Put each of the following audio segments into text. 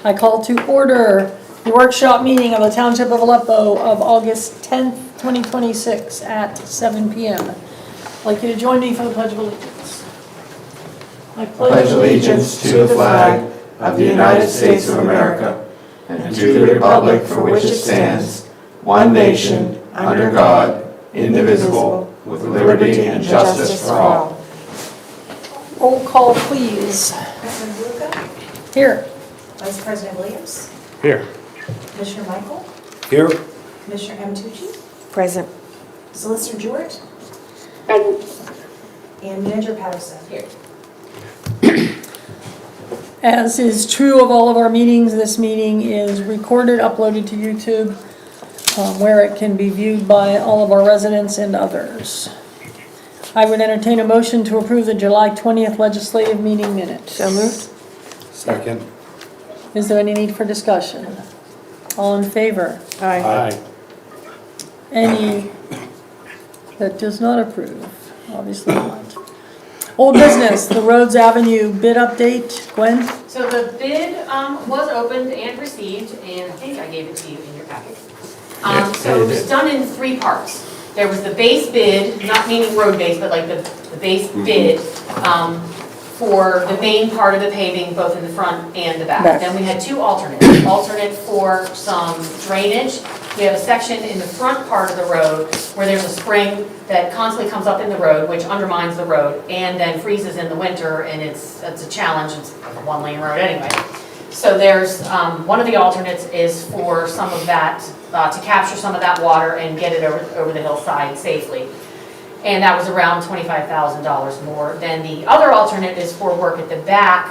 I call to order the workshop meeting of the Township of Aleppo of August 10th, 2026 at 7 p.m. I'd like you to join me for the Pledge of Allegiance. I pledge allegiance to the flag of the United States of America and to the republic for which it stands, one nation, under God, indivisible, with liberty and justice for all. Roll call, please. President Luca, Here. Vice President Williams, Here. Commissioner Michael, Here. Commissioner M. Tucci, Present. Solicitor Jewett, and Manager Patterson. Here. As is true of all of our meetings, this meeting is recorded, uploaded to YouTube, where it can be viewed by all of our residents and others. I would entertain a motion to approve the July 20th legislative meeting minutes. So moved. Second. Is there any need for discussion? All in favor? Aye. Aye. Any that does not approve? Obviously not. Old business, the Rhodes Avenue bid update. Gwen? So the bid was opened and received, and I think I gave it to you in your packet. So it was done in three parts. There was the base bid, not meaning road base, but like the base bid for the main part of the paving, both in the front and the back. Then we had two alternates. Alternate for some drainage. We have a section in the front part of the road where there's a spring that constantly comes up in the road, which undermines the road, and then freezes in the winter, and it's a challenge. It's a one-lane road anyway. So there's, one of the alternates is for some of that, to capture some of that water and get it over the hillside safely. And that was around $25,000 more. Then the other alternate is for work at the back.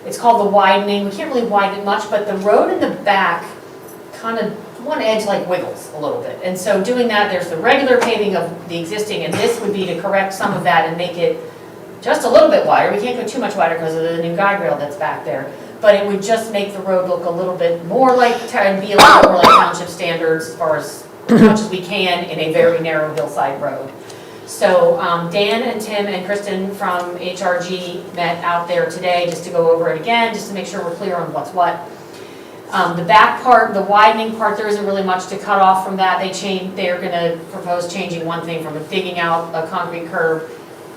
It's called the widening. We can't really widen it much, but the road in the back kind of, one edge like wiggles a little bit. And so doing that, there's the regular paving of the existing, and this would be to correct some of that and make it just a little bit wider. We can't go too much wider because of the new guide rail that's back there. But it would just make the road look a little bit more like, and be a little more like township standards as much as we can in a very narrow hillside road. So Dan and Tim and Kristen from HRG met out there today just to go over it again, just to make sure we're clear on what's what. The back part, the widening part, there isn't really much to cut off from that. They're going to propose changing one thing from digging out a concrete curb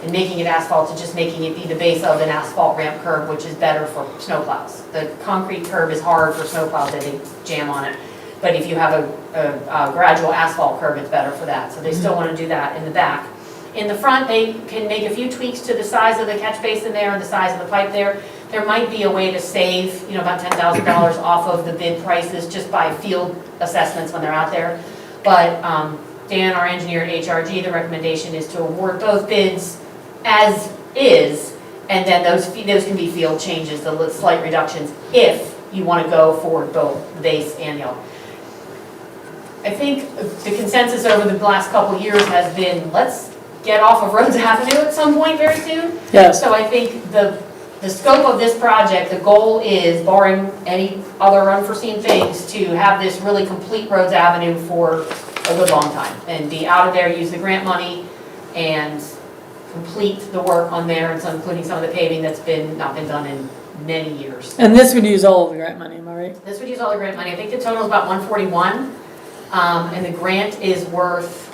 and making it asphalt to just making it be the base of an asphalt ramp curb, which is better for snowplows. The concrete curb is hard for snowplows, they jam on it. But if you have a gradual asphalt curb, it's better for that. So they still want to do that in the back. In the front, they can make a few tweaks to the size of the catch basin there and the size of the pipe there. There might be a way to save, about $10,000 off of the bid prices just by field assessments when they're out there. But Dan, our engineer at HRG, the recommendation is to award both bids as is, and then those can be field changes, the slight reductions, if you want to go for both the base and the alternate. I think the consensus over the last couple of years has been, let's get off of Rhodes Avenue at some point very soon. Yes. So I think the scope of this project, the goal is, barring any other unforeseen things, to have this really complete Rhodes Avenue for a good long time and be out of there, use the grant money, and complete the work on there, and so including some of the paving that's not been done in many years. And this would use all of the grant money, am I right? This would use all the grant money. I think the total is about 141, and the grant is worth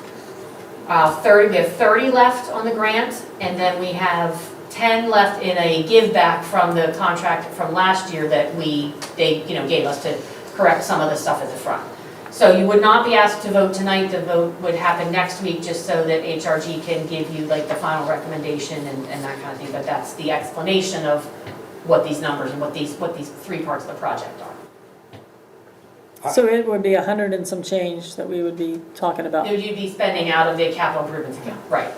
30. We have 30 left on the grant, and then we have 10 left in a give back from the contract from last year that they gave us to correct some of the stuff at the front. So you would not be asked to vote tonight. The vote would happen next week, just so that HRG can give you like the final recommendation and that kind of thing. But that's the explanation of what these numbers and what these three parts of the project are. So it would be 100 and some change that we would be talking about. That you'd be spending out of the capital improvements account, right?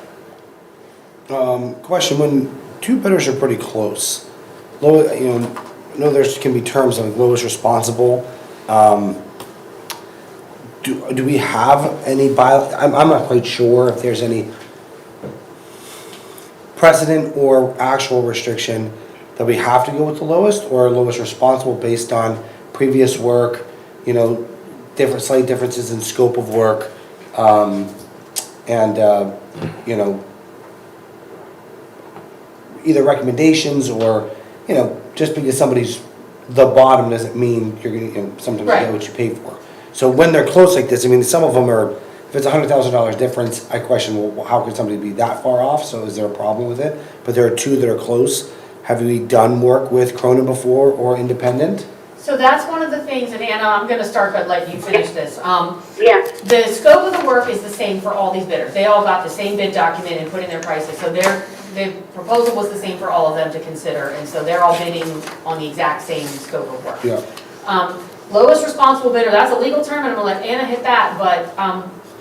Question: when two bidders are pretty close, I know there can be terms like lowest responsible. Do we have any I'm not quite sure if there's any precedent or actual restriction that we have to go with the lowest or lowest responsible based on previous work, slight differences in scope of work, and either recommendations or, just because somebody's the bottom doesn't mean you're gonna, sometimes you Right. get what you pay for. So when they're close like this, I mean, some of them are, if it's $100,000 difference, I question, well, how could somebody be that far off? So is there a problem with it? But there are two that are close. Have we done work with Cronin before or independent? So that's one of the things, and Anna, I'm gonna start by letting you finish this. Yeah, The scope of the work is the same for all these bidders. They all got the same bid document and put in their prices, so the proposal was the same for all of them to consider, and so they're all bidding on the exact same scope of work. Yeah. Lowest responsible bidder, that's a legal term, and I'm gonna let Anna hit that, but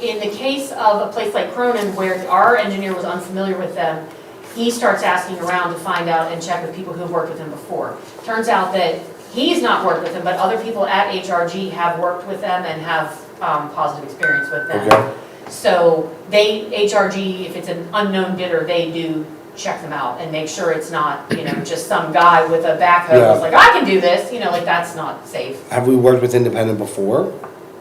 in the case of a place like Cronin, where our engineer was unfamiliar with them, he starts asking around to find out and check with people who've worked with him before. Turns out that he's not worked with them, but other people at HRG have worked with them and have positive experience with them. Okay. So HRG, if it's an unknown bidder, they do check them out and make sure it's not, just some guy with a backhoe Yeah. who's like, I can do this, like that's not safe. Have we worked with independent before?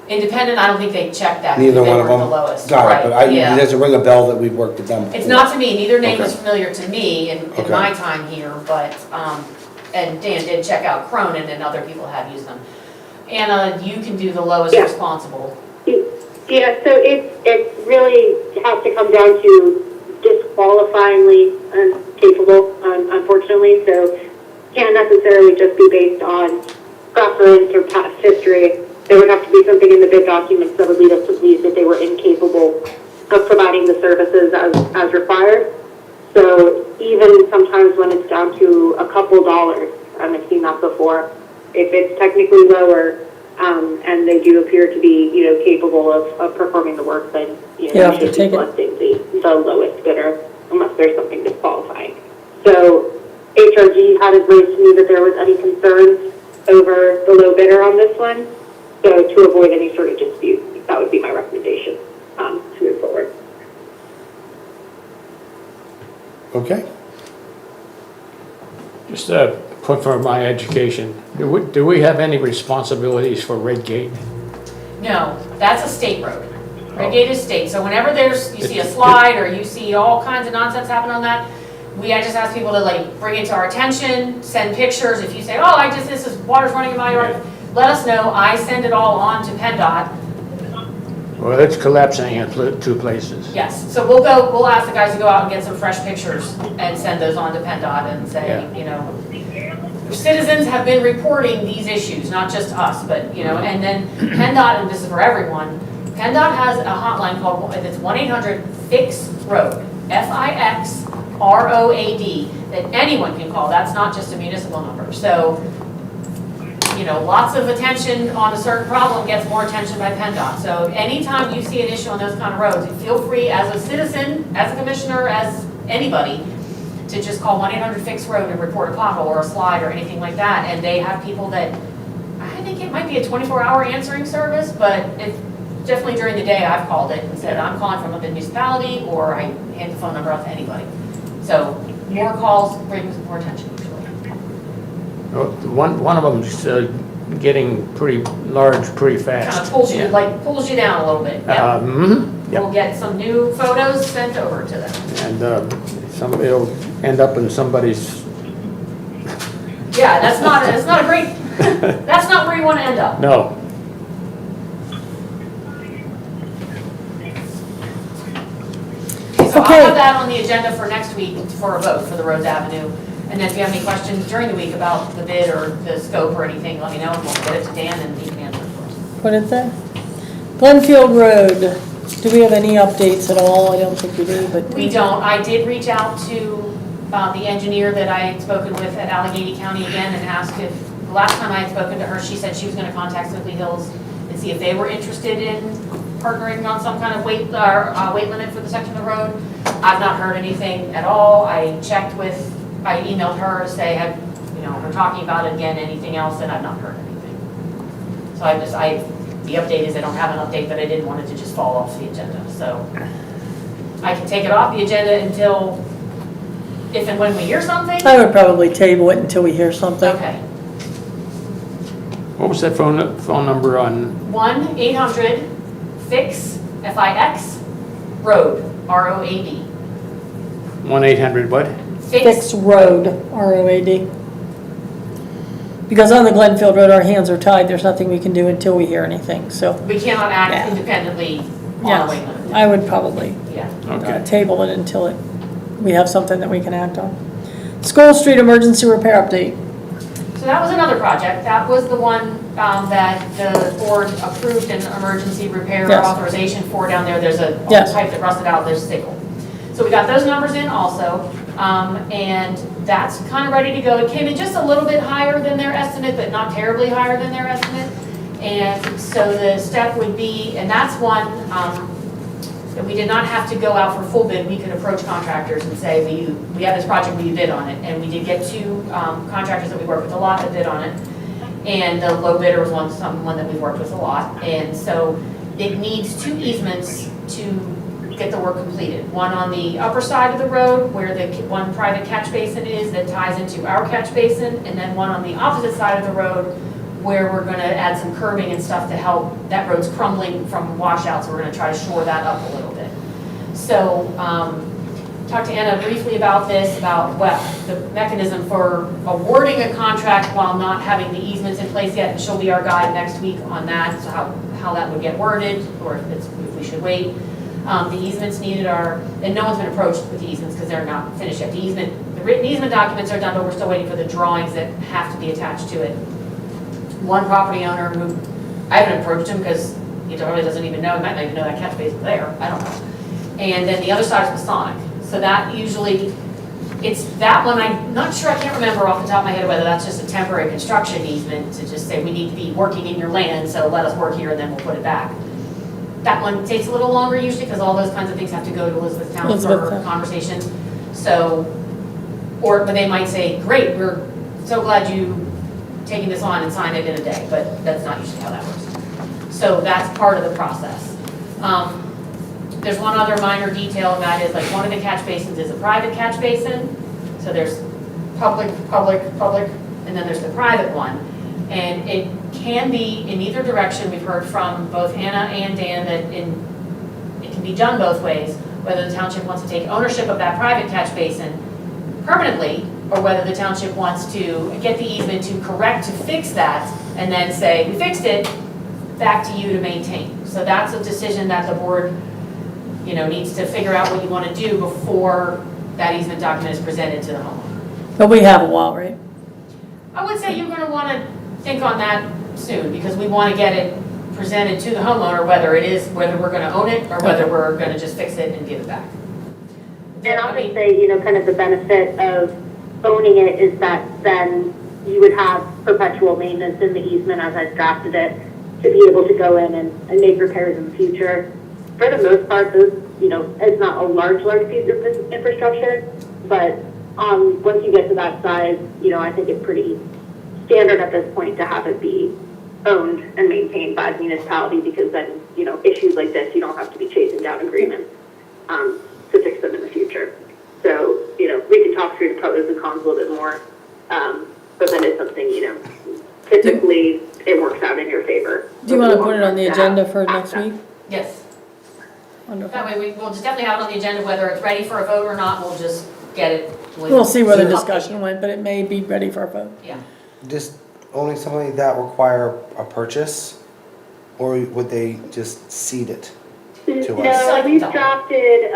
Independent, I don't think they checked that. Neither because they one of weren't them? the lowest. Got it, but Right, yeah. it doesn't ring a bell that we've worked with them before. It's not to me, neither name was Okay. familiar to me in Okay. my time here, but, and Dan did check out Cronin and other people have used them. Anna, you can do the lowest Yeah. responsible. yeah, so it really has to come down to disqualifyingly incapable, unfortunately, so can't necessarily just be based on preference or past history. There would have to be something in the bid documents that would lead us to believe that they were incapable of providing the services as required. So even sometimes when it's down to a couple dollars, I've seen that before, if it's technically lower, and they do appear to be, capable of performing the work, then, You have to should be take it. selecting the lowest bidder, unless there's something disqualifying. So HRG hadn't raised to me that there was any concerns over the low bidder on this one. So to avoid any sort of dispute, that would be my recommendation, to move forward. Okay. Just a point for my education, do we have any responsibilities for Red Gate? No, that's a state road. Oh. Red Gate is state, so whenever you see a slide or you see all kinds of nonsense happen on that, I just ask people to bring it to our attention, send pictures. If you say, oh, this is water's running in my yard, let us know. I send it all on to PennDOT. Well, it's collapsing in two places. Yes, so we'll ask the guys to go out and get some fresh pictures and send those on to PennDOT and say, citizens have been reporting these issues, not just us, but, and then PennDOT, and this is for everyone, PennDOT has a hotline called, it's 1-800-FIX-ROAD, FIX-ROAD, that anyone can call. That's not just a municipal number. So, lots of attention on a certain problem gets more attention by PennDOT. So anytime you see an issue on those kind of roads, feel free as a citizen, as a commissioner, as anybody, to just call 1-800-FIX-ROAD and report a pothole or a slide or anything like that. And they have people that, I think it might be a 24-hour answering service, but definitely during the day I've called it and said, I'm calling from a municipality, or I hand the phone number out to anybody. So more calls brings more attention usually. One of them's getting pretty large pretty fast. Kind of pulls you down a little bit. Yep. Yep. We'll get some new photos sent over to them. And it'll end up in somebody's, Yeah, that's not a great, that's not where you want to end up. no. So I'll Okay. have that on the agenda for next week for a vote for the Rose Avenue. And then if you have any questions during the week about the bid or the scope or anything, let me know and we'll get it to Dan and he can answer for us. Put it there. Glenfield Road, do we have any updates at all? I don't think we do, but. We don't. I did reach out to the engineer that I had spoken with at Allegheny County again and asked if, the last time I had spoken to her, she said she was going to contact Simply Hills and see if they were interested in partnering on some kind of weight limit for the section of the road. I've not heard anything at all. I emailed her to say, we're talking about it again, anything else, and I've not heard anything. So the update is I don't have an update, but I didn't want it to just fall off the agenda. So I can take it off the agenda until, if and when we hear something. I would probably table it until we hear something. Okay. What was that phone number on? 1-800-FIX, FIX, ROAD, ROAD. 1-800 what? Fix Road, ROAD. Because on the Glenfield Road, our hands are tied, there's nothing we can do until we hear anything, so, We cannot act Yeah. independently on yeah, a weight limit. I would probably Yeah. Okay. table it until we have something that we can act on. School Street emergency repair update. So that was another project. That was the one that the board approved an emergency repair Yes. authorization for down there. There's a Yes. pipe that rusted out, there's a sickle. So we got those numbers in also, and that's kind of ready to go. It came in just a little bit higher than their estimate, but not terribly higher than their estimate. And so the step would be, and that's one that we did not have to go out for full bid. We could approach contractors and say, we have this project, will you bid on it? And we did get two contractors that we work with a lot that bid on it. And the low bidder was someone that we've worked with a lot. And so it needs 2 easements to get the work completed. One on the upper side of the road where the one private catch basin is that ties into our catch basin, and then one on the opposite side of the road where we're gonna add some curbing and stuff to help. That road's crumbling from washouts, so we're gonna try to shore that up a little bit. So, talked to Anna briefly about this, about the mechanism for awarding a contract while not having the easements in place yet, and she'll be our guide next week on that, so how that would get worded, or if we should wait. The easements needed are, and no one's been approached with the easements because they're not finished yet. The written easement documents are done, but we're still waiting for the drawings that have to be attached to it. One property owner who, I haven't approached him because he totally doesn't even know, he might not even know that catch basin is there, I don't know. And then the other side is Masonic. So that usually, it's that one, I'm not sure, I can't remember off the top of my head whether that's just a temporary construction easement to just say we need to be working in your land, so let us work here and then we'll put it back. That one takes a little longer usually because all those kinds of things have to go to Elizabethtown for Elizabethtown. conversation. So, but they might say, great, we're so glad you taking this on and signed it in a day, but that's not usually how that works. So that's part of the process. There's one other minor detail, and that is like one of the catch basins is a private catch basin. So there's public, and then there's the private one. And it can be in either direction. We've heard from both Anna and Dan that it can be done both ways, whether the township wants to take ownership of that private catch basin permanently, or whether the township wants to get the easement to fix that, and then say, we fixed it, back to you to maintain. So that's a decision that the board, needs to figure out what you want to do before that easement document is presented to the homeowner. But we have a while, right? I would say you're going to want to think on that soon, because we want to get it presented to the homeowner, whether we're going to own it, or whether we're going to just fix it and give it back. And I'll just say, kind of the benefit of owning it is that then you would have perpetual maintenance in the easement as I've drafted it, to be able to go in and make repairs in the future. For the most part, those, it's not a large piece of infrastructure, but once you get to that size, I think it's pretty standard at this point to have it be owned and maintained by the municipality, because then, issues like this, you don't have to be chasing down agreements to fix them in the future. So, we can talk through the pros and cons a little bit more, but then it's something, typically it works out in your favor. Do you want to put it on the agenda for next week? Yes. Wonderful. That way we'll just definitely have it on the agenda, whether it's ready for a vote or not, we'll just get it. We'll see where the discussion went, but it may be ready for a vote. Yeah. Just owning something like that require a purchase, or would they just cede it to us? No, we've drafted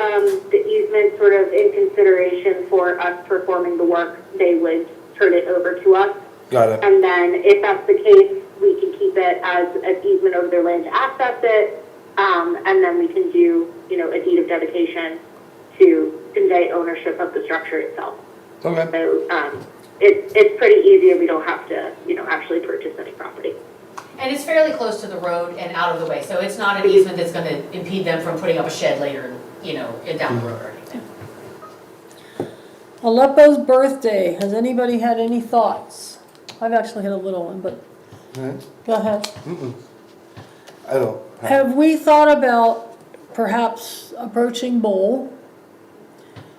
the easement sort of in consideration for us performing the work. They would turn it over to us. Got it. And then if that's the case, we can keep it as an easement over their land to access it. And then we can do, a deed of dedication to convey ownership of the structure itself. Okay. So it's pretty easy, and we don't have to, actually purchase any property. And it's fairly close to the road and out of the way, so it's not an easement that's going to impede them from putting up a shed later, down the road or anything. Aleppo's birthday, has anybody had any thoughts? I've actually had a little one, but go ahead. I don't. Have we thought about perhaps approaching Bowl?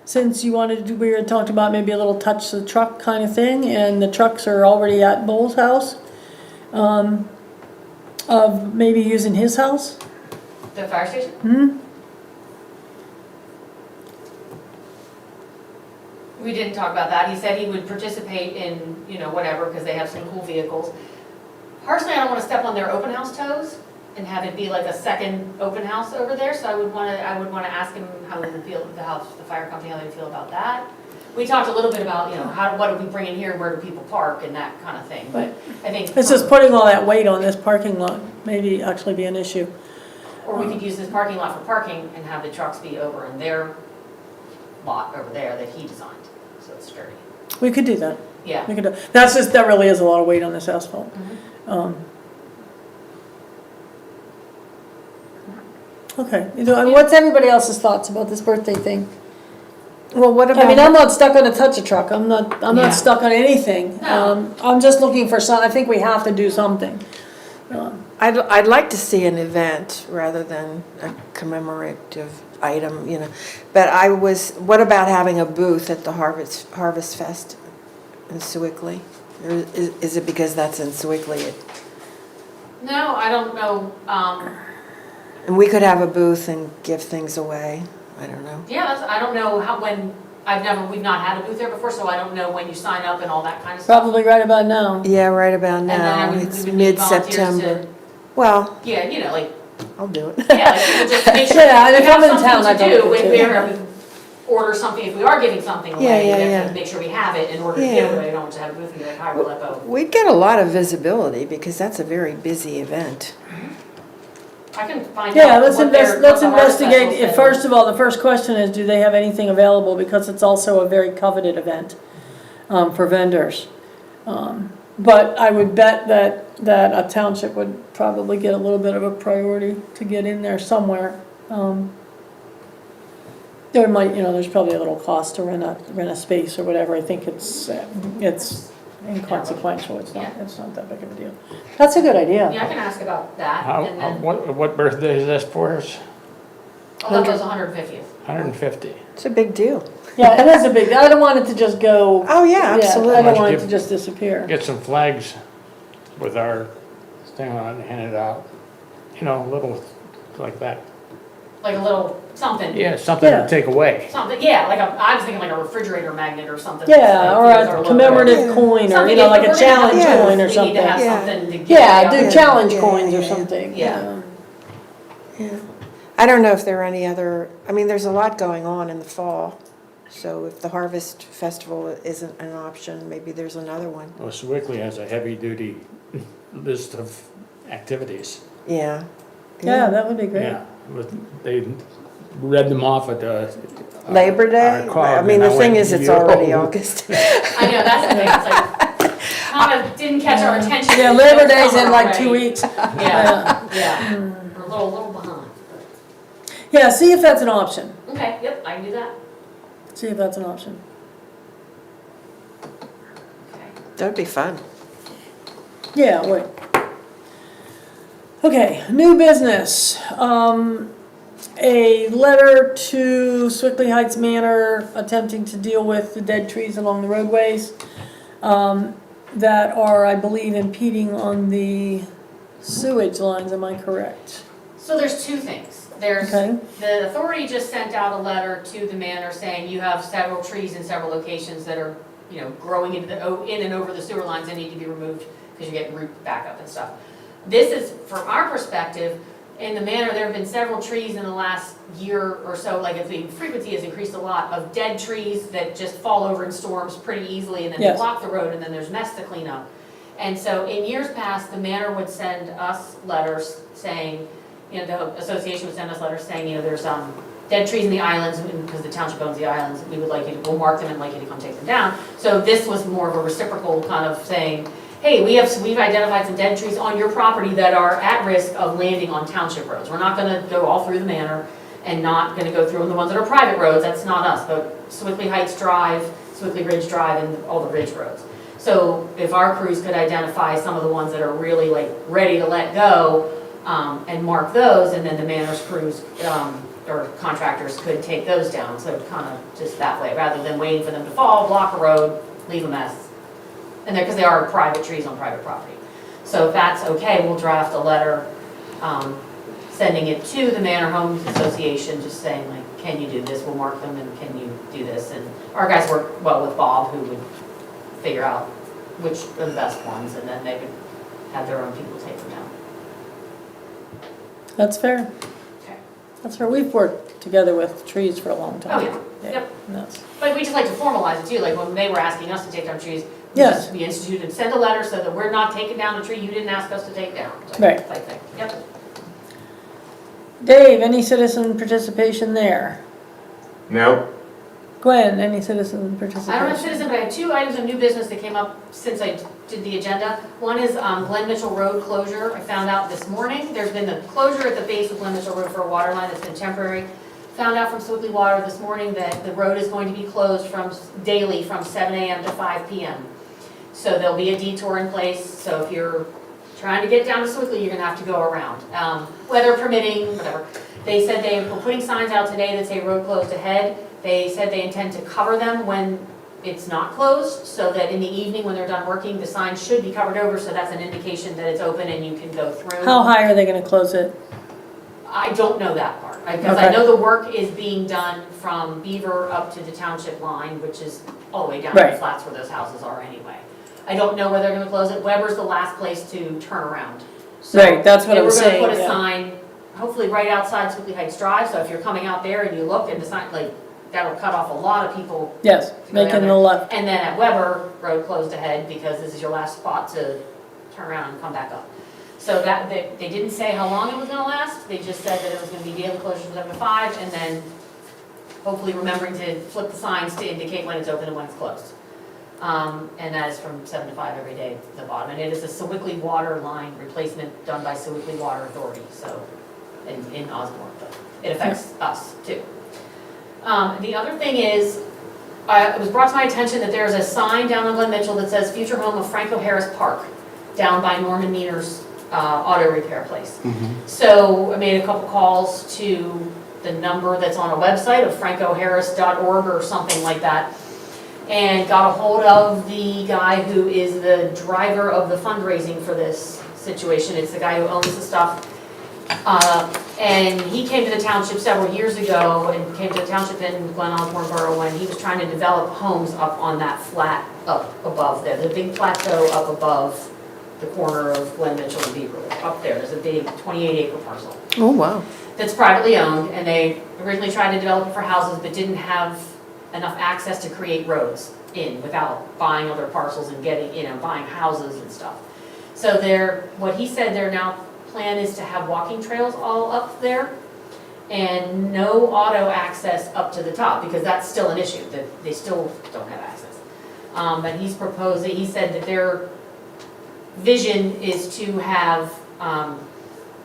Since we had talked about maybe a little touch the truck kind of thing, and the trucks are already at Bowl's house, of maybe using his house? The fire station? We didn't talk about that. He said he would participate in, you know, whatever, because they have some cool vehicles. Personally, I don't want to step on their open house toes and have it be like a second open house over there, so I would want to ask him how they would feel, the fire company, how they feel about that. We talked a little bit about, you know, what do we bring in here, and where do people park, and that kind of thing, but I think. It's just putting all that weight on this parking lot, maybe actually be an issue. Or we could use this parking lot for parking and have the trucks be over in their lot over there that he designed, so it's sturdy. We could do that. Yeah. We could do, that really is a lot of weight on this asphalt. Okay, what's everybody else's thoughts about this birthday thing? Well, what I mean, about, I'm not stuck on a touch-a-truck, I'm Yeah. not stuck on anything. No. I'm just looking for I think we have to do something. I'd like to see an event rather than a commemorative item, you know. But what about having a booth at the Harvest Fest in Sewickley? Or is it because that's in Sewickley? No, I don't know, And we could have a booth and give things away, I don't know. yeah, I don't know we've not had a booth there before, so I don't know when you sign up and all that kind of stuff. Probably right about now. Yeah, right about And then now, we it's would need volunteers mid-September. to- Well, Yeah, you know, like, I'll do it. yeah, like, people just make sure. Yeah, and we if have I'm in town, something I'd to do like to if too. we order something, if we are giving something away, Yeah, we yeah, have yeah. to make sure we have it in order to give it Yeah. away. We don't want to have a booth and be like, hi, we're Aleppo. We'd get a lot of visibility because that's a very busy event. I can find out. Yeah, let's what their- let's what the Harvest investigate, Festival said. first of all, the first question is, do they have anything available, because it's also a very coveted event, for vendors. But I would bet that a township would probably get a little bit of a priority to get in there somewhere. There might, there's probably a little cost to rent a space or whatever, I think it's inconsequential, it's not that big of a deal. That's a good idea. Yeah, I can ask about that, and then, What birthday is this for us? Aleppo's 150th. 150. It's a big deal. Yeah, it is a big, I don't want it to just go. Oh, yeah, I absolutely. don't want it to just disappear. Get some flags with our thing on it, hand it out. You know, little like that. Like a little something. Yeah, something Yeah. to take away. Something, yeah, like I was thinking like a refrigerator magnet or something. Yeah, or Like, with our a logo. commemorative coin, or, Something, like if a we're gonna have challenge a coin or We need to something. have Yeah. something to give. Yeah, out. do challenge Yeah, coins or yeah. something. Yeah. Yeah. I don't know if there are any other, I mean, there's a lot going on in the fall. So if the Harvest Festival isn't an option, maybe there's another one. Well, Sewickley has a heavy-duty list of activities. Yeah. Yeah, that would be great. Yeah, they read them off at the. Labor Day? our call, I mean, and the I thing went, is, it's "Yo." already August. I know, that's the thing, it's like, kind of didn't catch our attention. Yeah, because Labor it's Day's in summer like 2 already. weeks. Yeah, yeah, we're a little behind. Yeah, see if that's an option. Okay, yep, I can do that. See if that's an option. Okay. That'd be fun. Yeah, it would. Okay, new business. A letter to Swickley Heights Manor attempting to deal with the dead trees along the roadways that are, I believe, impeding on the sewage lines, am I correct? So there's two things. There's, Okay. the authority just sent out a letter to the manor saying you have several trees in several locations that are, growing in and over the sewer lines that need to be removed because you're getting root backup and stuff. This is, from our perspective, in the manor, there have been several trees in the last year or so, like if the frequency has increased a lot, of dead trees that just fall over in storms pretty easily and then they Yes. block the road and then there's mess to clean up. And so in years past, the manor would send us letters saying, the association would send us letters saying, there's dead trees in the islands, because the township owns the islands, we'll mark them and like you to come take them down. So this was more of a reciprocal kind of saying, hey, we've identified some dead trees on your property that are at risk of landing on township roads. We're not gonna go all through the manor and not gonna go through on the ones that are private roads, that's not us, but Swickley Heights Drive, Swickley Ridge Drive, and all the ridge roads. So if our crews could identify some of the ones that are really like ready to let go, and mark those, and then the manor's crews, or contractors could take those down, so kind of just that way, rather than waiting for them to fall, block a road, leave a mess. And because they are private trees on private property. So if that's okay, we'll draft a letter sending it to the Manor Homes Association, just saying like, can you do this? We'll mark them and can you do this? And our guys work well with Bob, who would figure out which are the best ones, and then they would have their own people take them down. That's fair. Okay. That's fair. We've worked together with trees for a long time. Oh, yeah. Yep. and that's- But we just like to formalize it too, like when they were asking us to take down trees, Yes. we instituted, send a letter so that we're not taking down a tree you didn't ask us to take down. Right. Type thing, yep. Dave, any citizen participation there? Nope. Gwen, any citizen participation? I don't have citizen, but I have two items of new business that came up since I did the agenda. One is Glen Mitchell Road closure. I found out this morning, there's been a closure at the base of Glen Mitchell Road for a water line that's been temporary. Found out from Swiftly Water this morning that the road is going to be closed daily from 7 a.m. to 5 p.m. So there'll be a detour in place, so if you're trying to get down to Swiftly, you're gonna have to go around. Weather permitting, whatever. They said they were putting signs out today that say road closed ahead. They said they intend to cover them when it's not closed, so that in the evening when they're done working, the sign should be covered over, so that's an indication that it's open and you can go through. How high are they gonna close it? I don't know that part, because I Okay. know the work is being done from Beaver up to the township line, which is all the way down to the Right. flats where those houses are anyway. I don't know whether they're gonna close it. Weber's the last place to turn around. So Right, that's what I was They were saying, gonna put a yeah. sign, hopefully right outside Swiftly Heights Drive, so if you're coming out there and you look and the sign, like, that'll cut off a lot of people. Yes, making the left. And then at Weber, road closed ahead, because this is your last spot to turn around and come back up. So that, they didn't say how long it was gonna last, they just said that it was gonna be daily closure from 7 to 5, and then hopefully remembering to flip the signs to indicate when it's open and when it's closed. And that is from 7 to 5 every day at the bottom, and it is a Sewickley water line replacement done by Sewickley Water Authority, so, in Osborne, but it affects us too. The other thing is, it was brought to my attention that there's a sign down on Glen Mitchell that says future home of Franco Harris Park, down by Norman Meaner's auto repair place. So I made a couple calls to the number that's on a website of francoharris.org or something like that, and got a hold of the guy who is the driver of the fundraising for this situation. It's the guy who owns the stuff. And he came to the township several years ago, and came to the township in Glen Osborne Borough when he was trying to develop homes up on that flat up above there. The big plateau up above the corner of Glen Mitchell and Beaver. Up there, there's a big 28-acre parcel Oh, wow. that's privately owned, and they originally tried to develop it for houses, but didn't have enough access to create roads in without buying other parcels and getting, buying houses and stuff. So what he said their now plan is to have walking trails all up there, and no auto access up to the top, because that's still an issue, that they still don't have access. But he's proposing, he said that their vision is to have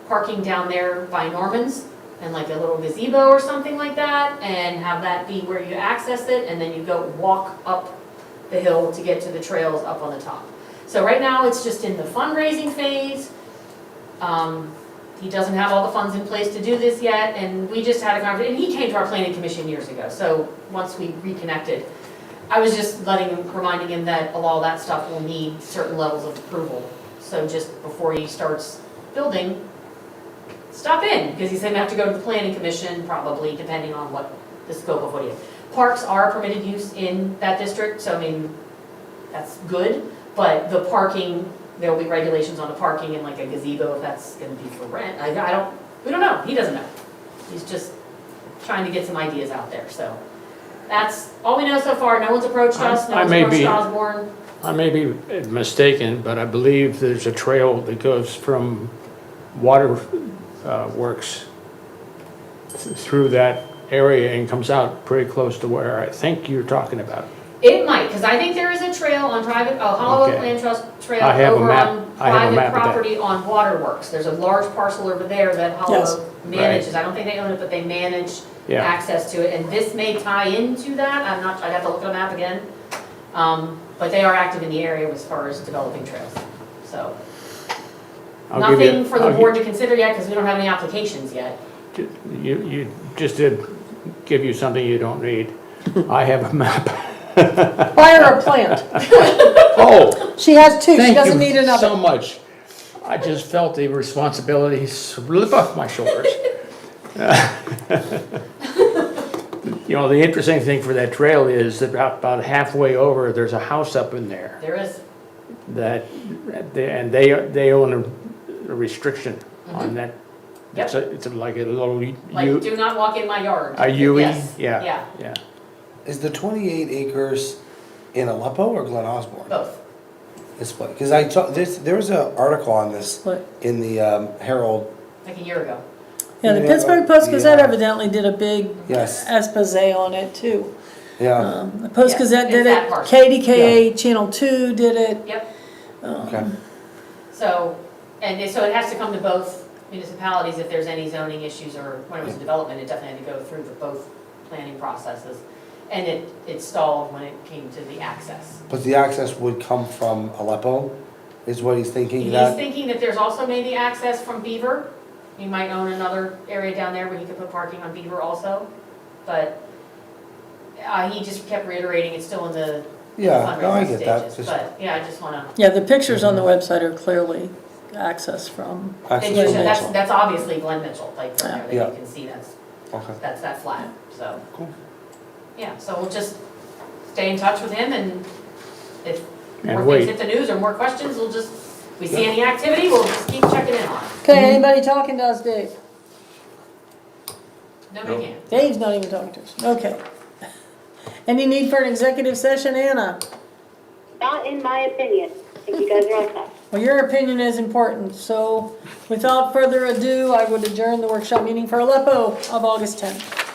parking down there by Norman's, and like a little gazebo or something like that, and have that be where you access it, and then you go walk up the hill to get to the trails up on the top. So right now, it's just in the fundraising phase. He doesn't have all the funds in place to do this yet, and we just had a conversation, and he came to our planning commission years ago, so once we reconnected, I was just reminding him that all that stuff will need certain levels of approval. So just before he starts building, stop in, because he's gonna have to go to the planning commission, probably, depending on what the scope of what he is. Parks are permitted use in that district, so I mean, that's good, but the parking, there will be regulations on the parking and like a gazebo, if that's gonna be for rent. We don't know, he doesn't know. He's just trying to get some ideas out there, so. That's all we know so far. No one's approached us, no I one's may approached be- Osborne. I may be mistaken, but I believe there's a trail that goes from water works through that area and comes out pretty close to where I think you're talking about. It might, because I think there is a trail on Hollow Oak Okay. Land Trust Trail I have a over map- on I have a private map of that. property on Waterworks. There's a large parcel over there that Hollow Yes. Oak manages. I don't think they own it, but they manage Yeah, access to it, and this may tie into that. I'd have to look at a map again. But they are active in the area as far as developing trails, so. I'll give you- Nothing for the I'll gi- board to consider yet, because we don't have any applications yet. You just did give you something you don't need. I have a map. Buy her a plant. Oh, She has two, she thank doesn't you need another. so much. I just felt the responsibility slip off my shoulders. You know, the interesting thing for that trail is that about halfway over, there's a house up in there There is, that, they own a restriction on that. Yep. It's like a little like, U, do not walk in my yard. a UE, Yes, yeah, Yeah, yeah. Is the 28 acres in Aleppo or Glen Osborne? both. This place, because I saw, there was an article on this But, in the Herald. Like a year ago. yeah, the Yeah, Pittsburgh Post-Gazette yeah. evidently did a big Yes. expose on it too. Yeah, The Post-Gazette Yeah, did it's that it, part. KDKA Channel 2 did it. Yep. okay. So, so it has to come to both municipalities if there's any zoning issues, or when it was development, it definitely had to go through both planning processes. And it stalled when it came to the access. But the access would come from Aleppo, is what he's thinking He's that? thinking that there's also maybe access from Beaver. He might own another area down there where he could put parking on Beaver also. But he just kept reiterating it's still in the Yeah, no, I fundraising get that. stages. Just But yeah, I just wanna, Yeah, the pictures on the website are clearly access from, access and from that's, Mitchell. that's obviously Glen Mitchell, like from there, Yeah. that you can see Okay. that's that flat, so. Cool. Yeah, so we'll just stay in touch with him, and if And more wait. things hit the news or more questions, we'll just, if we see any activity, we'll just keep checking in on it. okay, anybody talking to us, Dave? Nobody can. Dave's not even talking to us, okay. Any need for an executive session, Anna? Not in my opinion. I think you guys are all set. Well, your opinion is important, so without further ado, I would adjourn the workshop meeting for Aleppo of August 10th.